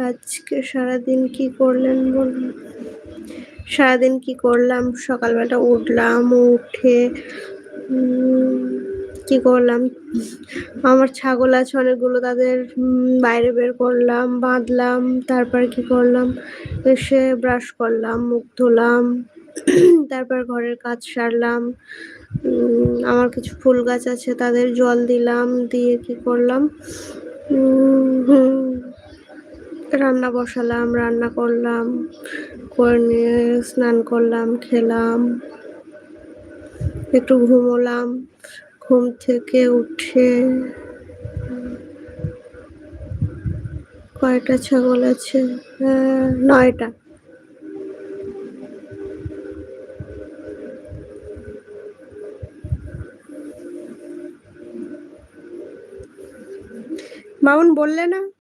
আজকে সারাদিন কি করলেন বলুন? সারাদিন কি করলাম? সকালবেলা উঠলাম, উঠে কি করলাম? আমার ছাগল আছে অনেকগুলো, তাদের বাইরে বের করলাম, বাঁধলাম। তারপর কি করলাম? এসে ব্রাশ করলাম, মুখ ধুলাম। তারপর ঘরের কাজ সারলাম। আমার কিছু ফুল গাছ আছে, তাদের জল দিলাম, দিয়ে কি করলাম? রান্না বসালাম, রান্না করলাম, করে নিয়ে স্নান করলাম, খেলাম, একটু ঘুমোলাম। ঘুম থেকে উঠে কয়টা ছাগল আছে? 9টা। মামুন বললে না?